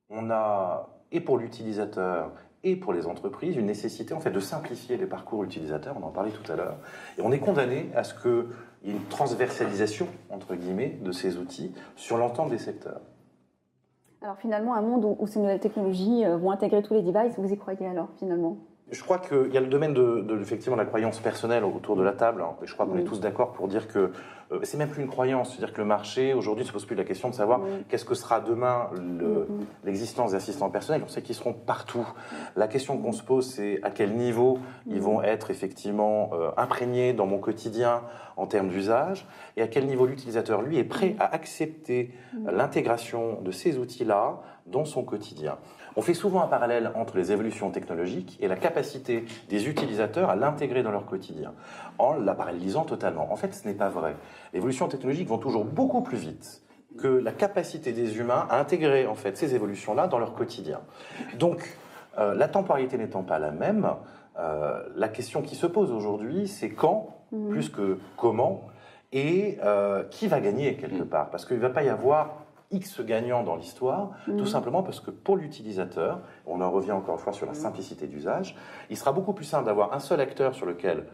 on a, et pour l'utilisateur et pour les entreprises, une nécessité en fait de simplifier les parcours utilisateurs, on en parlait tout à l'heure, et on est condamné à ce qu'il y ait une transversalisation, entre guillemets, de ces outils sur l'ensemble des secteurs. Alors finalement, un monde où ces nouvelles technologies vont intégrer tous les devices, vous y croyez alors finalement? Je crois qu'il y a le domaine effectivement, de la croyance personnelle autour de la table. Hein, et je crois qu'on est tous d'accord pour dire que c'est même plus une croyance. C'est-à-dire que le marché, aujourd'hui, ne se pose plus la question de savoir qu'est-ce que sera demain l'existence des assistants personnels. On sait qu'ils seront partout. La question qu'on se pose, c'est à quel niveau ils vont être effectivement imprégnés dans mon quotidien en termes d'usage et à quel niveau l'utilisateur, lui, est prêt à accepter l'intégration de ces outils-là dans son quotidien. On fait souvent un parallèle entre les évolutions technologiques et la capacité des utilisateurs à l'intégrer dans leur quotidien, en la parallélisant totalement. En fait, ce n'est pas vrai. Les évolutions technologiques vont toujours beaucoup plus vite que la capacité des humains à intégrer en fait ces évolutions-là dans leur quotidien. Donc, la temporalité n'étant pas la même, la question qui se pose aujourd'hui, c'est quand, plus que comment, et qui va gagner quelque part. Parce qu'il ne va pas y avoir X gagnants dans l'histoire, tout simplement parce que pour l'utilisateur, on en revient encore une fois sur la simplicité d'usage, il sera beaucoup plus simple d'avoir un seul acteur sur lequel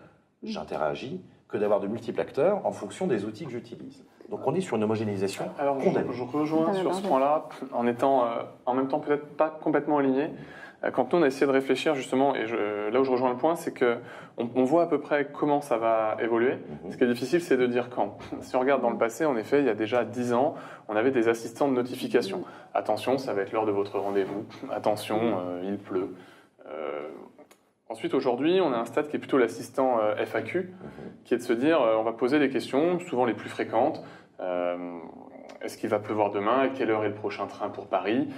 j'interagis que d'avoir de multiples acteurs en fonction des outils que j'utilise. Donc on est sur une homogénéisation condamnée. Je rejoins sur ce point-là, en étant en même temps peut-être pas complètement aligné. Quand nous on a essayé de réfléchir justement, et là où je rejoins le point, c'est qu'on voit à peu près comment ça va évoluer. Ce qui est difficile, c'est de dire quand. Si on regarde dans le passé, en effet, il y a déjà 10 ans, on avait des assistants de notification. Attention, ça va être l'heure de votre rendez-vous. Attention, il pleut. Ensuite, aujourd'hui, on a un stade qui est plutôt l'assistant FAQ, qui est de se dire, on va poser des questions, souvent les plus fréquentes. Est-ce qu'il va pleuvoir demain? À quelle heure est le prochain train pour Paris?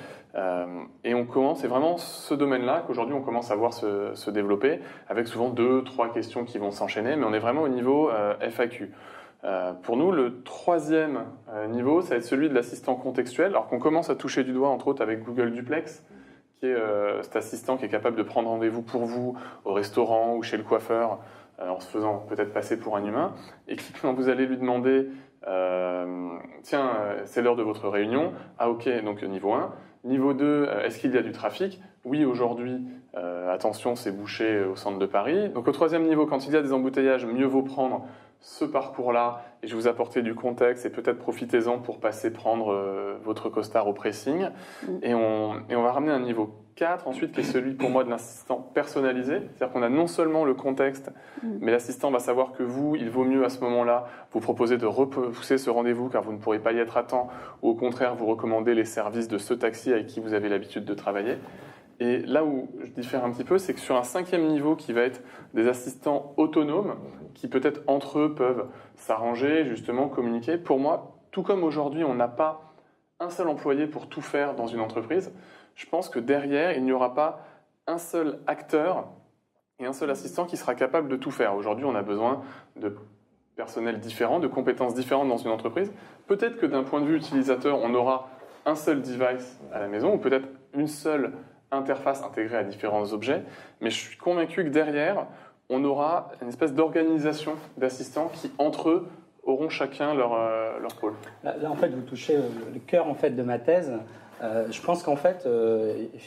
Et on commence, c'est vraiment ce domaine-là qu'aujourd'hui on commence à voir se développer, avec souvent 2-3 questions qui vont s'enchaîner, mais on est vraiment au niveau FAQ. Pour nous, le troisième niveau, ça va être celui de l'assistant contextuel, alors qu'on commence à toucher du doigt, entre autres, avec Google Duplex, qui est cet assistant qui est capable de prendre rendez-vous pour vous au restaurant ou chez le coiffeur, en se faisant peut-être passer pour un humain, et qui, quand vous allez lui demander tiens, c'est l'heure de votre réunion. Ah ok, donc niveau 1. Niveau 2, est-ce qu'il y a du trafic? Oui, aujourd'hui, attention, c'est bouché au centre de Paris. Donc au troisième niveau, quand il y a des embouteillages, mieux vaut prendre ce parcours-là et je vais vous apporter du contexte et peut-être profitez-en pour passer prendre votre costard au pressing. Et on va ramener un niveau 4 ensuite qui est celui pour moi de l'assistant personnalisé. C'est-à-dire qu'on a non seulement le contexte, mais l'assistant va savoir que vous, il vaut mieux à ce moment-là vous proposer de repousser ce rendez-vous car vous ne pourrez pas y être à temps ou au contraire vous recommander les services de ce taxi avec qui vous avez l'habitude de travailler. Et là où je diffère un petit peu, c'est que sur un cinquième niveau qui va être des assistants autonomes, qui peut-être entre eux peuvent s'arranger, justement communiquer, pour moi, tout comme aujourd'hui on n'a pas un seul employé pour tout faire dans une entreprise, je pense que derrière, il n'y aura pas un seul acteur et un seul assistant qui sera capable de tout faire. Aujourd'hui, on a besoin de personnel différent, de compétences différentes dans une entreprise. Peut-être que d'un point de vue utilisateur, on aura un seul device à la maison, ou peut-être une seule interface intégrée à différents objets, mais je suis convaincu que derrière, on aura une espèce d'organisation d'assistants qui, entre eux, auront chacun leur pôle. Là, en fait, vous touchez le cœur en fait, de ma thèse. Je pense qu'en fait,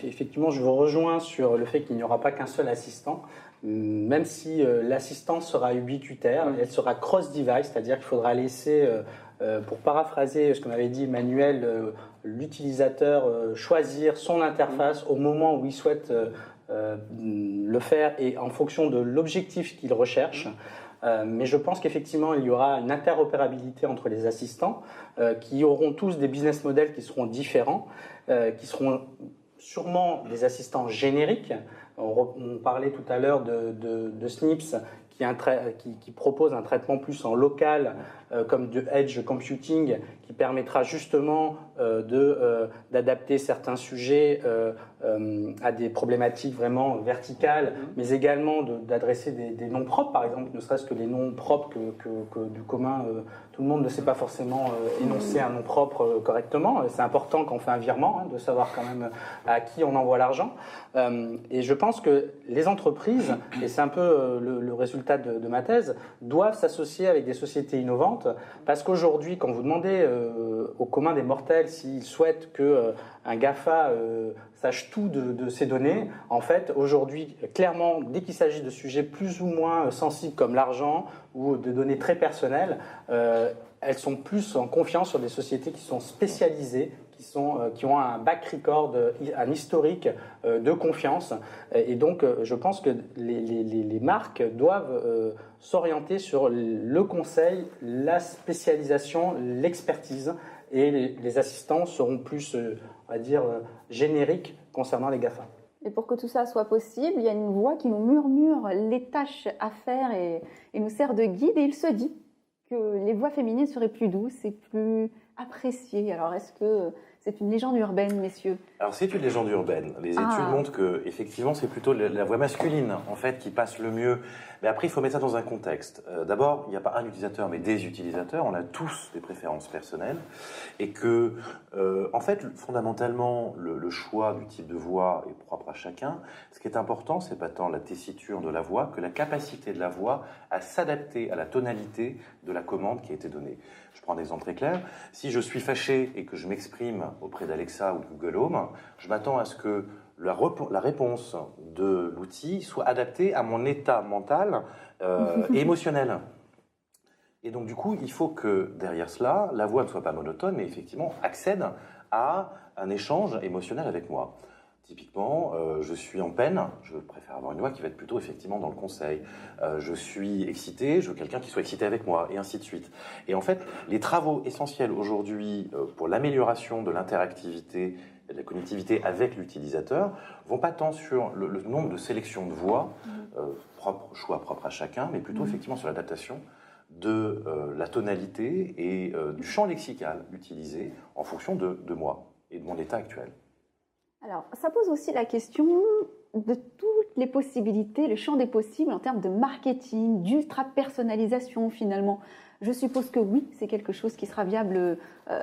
effectivement, je vous rejoins sur le fait qu'il n'y aura pas qu'un seul assistant, même si l'assistance sera ubiquitaire, elle sera cross-device, c'est-à-dire qu'il faudra laisser, pour paraphraser ce que m'avait dit Emmanuel, l'utilisateur choisir son interface au moment où il souhaite le faire et en fonction de l'objectif qu'il recherche. Mais je pense qu'effectivement, il y aura une interopérabilité entre les assistants qui auront tous des business models qui seront différents, qui seront sûrement des assistants génériques. On parlait tout à l'heure de Snips qui propose un traitement plus en local, comme de edge computing, qui permettra justement d'adapter certains sujets à des problématiques vraiment verticales, mais également d'adresser des noms propres, par exemple, ne serait-ce que les noms propres que du commun, tout le monde ne sait pas forcément énoncer un nom propre correctement. C'est important quand on fait un virement, de savoir quand même à qui on envoie l'argent. Et je pense que les entreprises, et c'est un peu le résultat de ma thèse, doivent s'associer avec des sociétés innovantes, parce qu'aujourd'hui, quand vous demandez au commun des mortels s'ils souhaitent qu'un GAFA sache tout de ces données, en fait, aujourd'hui, clairement, dès qu'il s'agit de sujets plus ou moins sensibles comme l'argent ou de données très personnelles, elles sont plus en confiance sur des sociétés qui sont spécialisées, qui ont un back record, un historique de confiance. Et donc, je pense que les marques doivent s'orienter sur le conseil, la spécialisation, l'expertise. Et les assistants seront plus, on va dire, génériques concernant les GAFA. Et pour que tout ça soit possible, il y a une voix qui nous murmure les tâches à faire et nous sert de guide. Et il se dit que les voix féminines seraient plus douces et plus appréciées. Alors, est-ce que c'est une légende urbaine, messieurs? Alors c'est une légende urbaine. Les études montrent que effectivement c'est plutôt la voix masculine en fait qui passe le mieux. Mais après il faut mettre ça dans un contexte. D'abord il n'y a pas un utilisateur mais des utilisateurs. On a tous des préférences personnelles et que en fait fondamentalement le choix du type de voix est propre à chacun. Ce qui est important c'est pas tant la tessiture de la voix que la capacité de la voix à s'adapter à la tonalité de la commande qui a été donnée. Je prends un exemple très clair. Si je suis fâché et que je m'exprime auprès d'Alexa ou de Google Home, je m'attends à ce que la réponse de l'outil soit adaptée à mon état mental et émotionnel. Et donc, du coup, il faut que derrière cela, la voix ne soit pas monotone, mais effectivement accède à un échange émotionnel avec moi. Typiquement, je suis en peine, je préfère avoir une voix qui va être plutôt effectivement dans le conseil. Je suis excité, je veux quelqu'un qui soit excité avec moi, et ainsi de suite. Et en fait, les travaux essentiels aujourd'hui pour l'amélioration de l'interactivité et de la connectivité avec l'utilisateur vont pas tant sur le nombre de sélections de voix, choix propre à chacun, mais plutôt effectivement sur l'adaptation de la tonalité et du champ lexical utilisé en fonction de moi et de mon état actuel. Alors, ça pose aussi la question de toutes les possibilités, le champ des possibles en termes de marketing, d'ultra-personnalisation finalement. Je suppose que oui, c'est quelque chose qui sera viable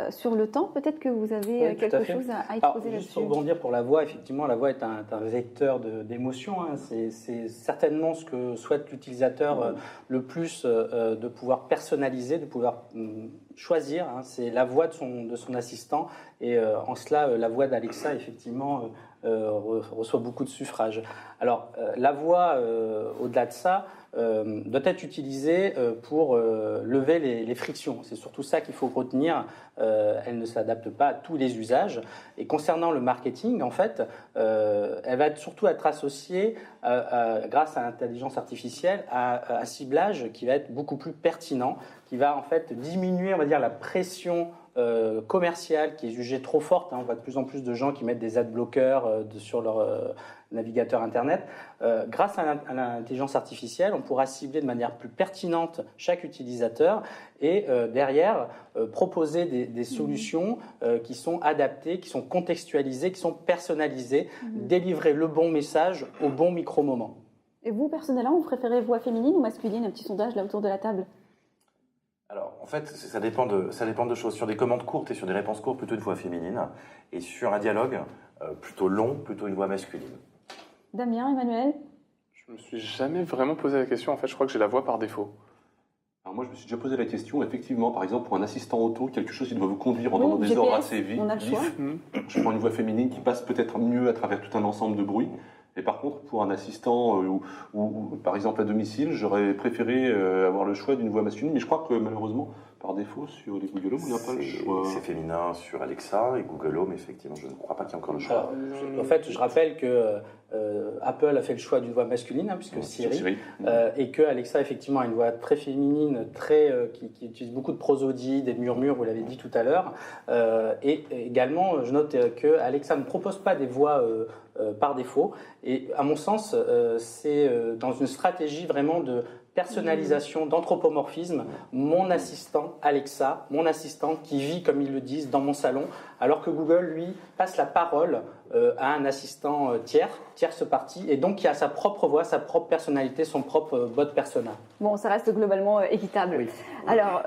sur le temps. Peut-être que vous avez quelque chose à exposer là-dessus. Juste pour rebondir pour la voix, effectivement, la voix est un vecteur d'émotion. Hein. C'est certainement ce que souhaite l'utilisateur le plus, de pouvoir personnaliser, de pouvoir choisir. Hein. C'est la voix de son assistant. Et en cela, la voix d'Alexa, effectivement, reçoit beaucoup de suffrages. Alors, la voix, au-delà de ça, doit être utilisée pour lever les frictions. C'est surtout ça qu'il faut retenir. Elle ne s'adapte pas à tous les usages. Et concernant le marketing, en fait, elle va surtout être associée, grâce à l'intelligence artificielle, à un ciblage qui va être beaucoup plus pertinent, qui va en fait diminuer, on va dire, la pression commerciale qui est jugée trop forte. Hein. On voit de plus en plus de gens qui mettent des adblockers sur leur navigateur Internet. Grâce à l'intelligence artificielle, on pourra cibler de manière plus pertinente chaque utilisateur et derrière proposer des solutions qui sont adaptées, qui sont contextualisées, qui sont personnalisées, délivrer le bon message au bon micro-moment. Et vous, personnellement, vous préférez voix féminine ou masculine? Un petit sondage là autour de la table. Alors, en fait, ça dépend de choses. Sur des commandes courtes et sur des réponses courtes, plutôt une voix féminine. Et sur un dialogue plutôt long, plutôt une voix masculine. Damien, Emmanuel? Je me suis jamais vraiment posé la question. En fait, je crois que j'ai la voix par défaut. Alors moi, je me suis déjà posé la question. Effectivement, par exemple, pour un assistant auto, quelque chose qui doit vous conduire dans des ordres assez vifs, on a le choix. je prends une voix féminine qui passe peut-être mieux à travers tout un ensemble de bruits. Et par contre, pour un assistant ou par exemple à domicile, j'aurais préféré avoir le choix d'une voix masculine. Mais je crois que malheureusement, par défaut, sur les Google Home, on n'a pas le choix. C'est féminin sur Alexa et Google Home, effectivement, je ne crois pas qu'il y ait encore le choix. Alors, en fait, je rappelle que Apple a fait le choix d'une voix masculine, hein, puisque Siri, et que Alexa, effectivement, a une voix très féminine, qui utilise beaucoup de prosodie, des murmures, vous l'avez dit tout à l'heure. Et également, je note que Alexa ne propose pas des voix par défaut. Et à mon sens, c'est dans une stratégie vraiment de personnalisation, d'anthropomorphisme, mon assistant Alexa, mon assistant qui vit, comme ils le disent, dans mon salon, alors que Google, lui, passe la parole à un assistant tierce partie, et donc qui a sa propre voix, sa propre personnalité, son propre bot persona. Bon, ça reste globalement équitable. Oui. Alors,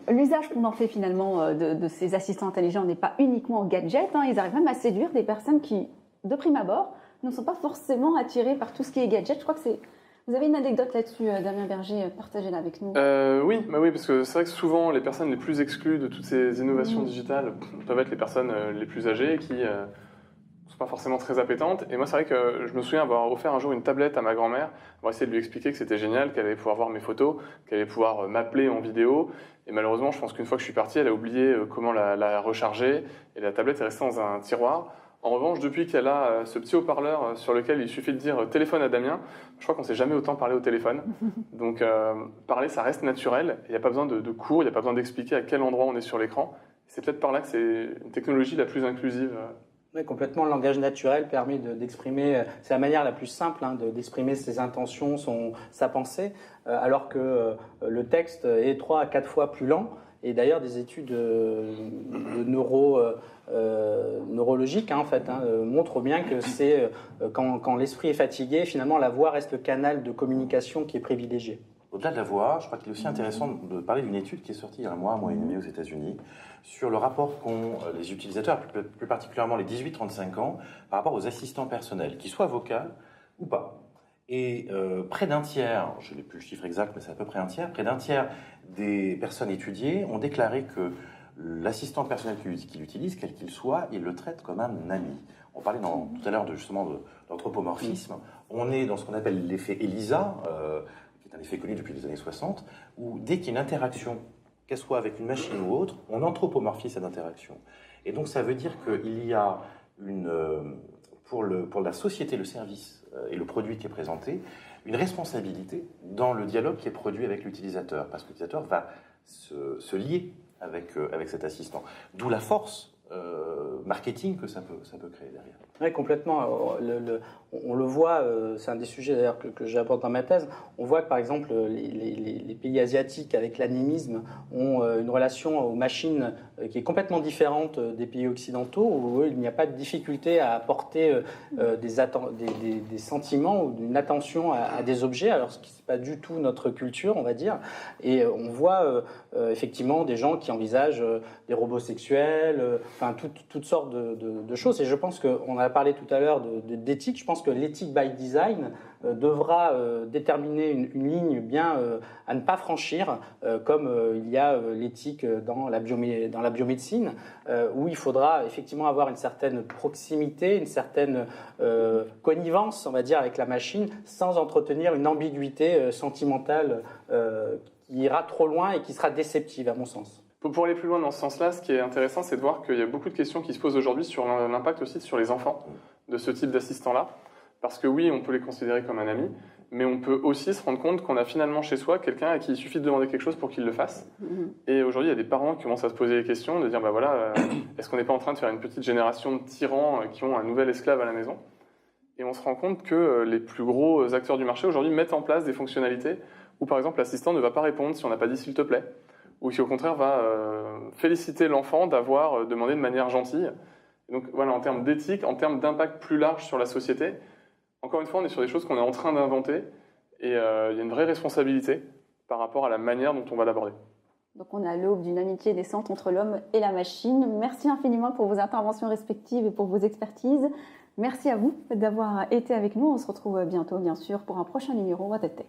l'usage qu'on en fait finalement de ces assistants intelligents n'est pas uniquement en gadget. Hein, ils arrivent même à séduire des personnes qui, de prime abord, ne sont pas forcément attirées par tout ce qui est gadget. Je crois que c'est... Vous avez une anecdote là-dessus, Damien Berger, partagez-la avec nous. Oui, parce que c'est vrai que souvent, les personnes les plus exclues de toutes ces innovations digitales peuvent être les personnes les plus âgées qui sont pas forcément très appétantes. Et moi, c'est vrai que je me souviens avoir offert un jour une tablette à ma grand-mère, avoir essayé de lui expliquer que c'était génial, qu'elle allait pouvoir voir mes photos, qu'elle allait pouvoir m'appeler en vidéo. Et malheureusement, je pense qu'une fois que je suis parti, elle a oublié comment la recharger. Et la tablette est restée dans un tiroir. En revanche, depuis qu'elle a ce petit haut-parleur sur lequel il suffit de dire téléphone à Damien, je crois qu'on ne s'est jamais autant parlé au téléphone. Donc parler, ça reste naturel. Il n'y a pas besoin de cours, il n'y a pas besoin d'expliquer à quel endroit on est sur l'écran. C'est peut-être par là que c'est une technologie la plus inclusive. Oui, complètement. Le langage naturel permet d'exprimer, c'est la manière la plus simple d'exprimer ses intentions, sa pensée, alors que le texte est 3 à 4 fois plus lent. Et d'ailleurs, des études neurologiques montrent bien que c'est quand l'esprit est fatigué, finalement, la voix reste le canal de communication qui est privilégié. Au-delà de la voix, je crois qu'il est aussi intéressant de parler d'une étude qui est sortie il y a un mois et demi aux États-Unis, sur le rapport qu'ont les utilisateurs, plus particulièrement les 18-35 ans, par rapport aux assistants personnels, qu'ils soient vocaux ou pas. Et près d'un tiers, je n'ai plus le chiffre exact, mais c'est à peu près un tiers, près d'un tiers des personnes étudiées ont déclaré que l'assistant personnel qu'il utilise, quel qu'il soit, il le traite comme un ami. On parlait tout à l'heure justement d'anthropomorphisme. On est dans ce qu'on appelle l'effet ELISA, qui est un effet connu depuis les années 60, où dès qu'il y a une interaction, qu'elle soit avec une machine ou autre, on anthropomorphise cette interaction. Et donc ça veut dire qu'il y a pour la société, le service et le produit qui est présenté, une responsabilité dans le dialogue qui est produit avec l'utilisateur, parce que l'utilisateur va se lier avec cet assistant. D'où la force marketing que ça peut créer derrière. Oui, complètement. On le voit, c'est un des sujets d'ailleurs que j'apporte dans ma thèse. On voit que par exemple les pays asiatiques avec l'animisme ont une relation aux machines qui est complètement différente des pays occidentaux, où il n'y a pas de difficulté à apporter des sentiments ou une attention à des objets, alors ce qui n'est pas du tout notre culture, on va dire. Et on voit effectivement des gens qui envisagent des robots sexuels, enfin toutes sortes de choses. Et je pense qu'on a parlé tout à l'heure d'éthique. Je pense que l'éthique by design devra déterminer une ligne bien à ne pas franchir, comme il y a l'éthique dans la biomédecine, où il faudra effectivement avoir une certaine proximité, une certaine connivence, on va dire, avec la machine, sans entretenir une ambiguïté sentimentale qui ira trop loin et qui sera déceptive, à mon sens. Pour aller plus loin dans ce sens-là, ce qui est intéressant, c'est de voir qu'il y a beaucoup de questions qui se posent aujourd'hui sur l'impact aussi sur les enfants de ce type d'assistant-là. Parce que oui, on peut les considérer comme un ami, mais on peut aussi se rendre compte qu'on a finalement chez soi quelqu'un à qui il suffit de demander quelque chose pour qu'il le fasse. Et aujourd'hui, il y a des parents qui commencent à se poser des questions, de dire, bah voilà, est-ce qu'on n'est pas en train de faire une petite génération de tyrans qui ont un nouvel esclave à la maison ? Et on se rend compte que les plus gros acteurs du marché aujourd'hui mettent en place des fonctionnalités où, par exemple, l'assistant ne va pas répondre si on n'a pas dit « s'il te plaît », ou qui au contraire va féliciter l'enfant d'avoir demandé de manière gentille. Et donc voilà, en termes d'éthique, en termes d'impact plus large sur la société, encore une fois, on est sur des choses qu'on est en train d'inventer et il y a une vraie responsabilité par rapport à la manière dont on va l'aborder. Donc on est à l'aube d'une amitié naissante entre l'homme et la machine. Merci infiniment pour vos interventions respectives et pour vos expertises. Merci à vous d'avoir été avec nous. On se retrouve bientôt, bien sûr, pour un prochain numéro What Tech.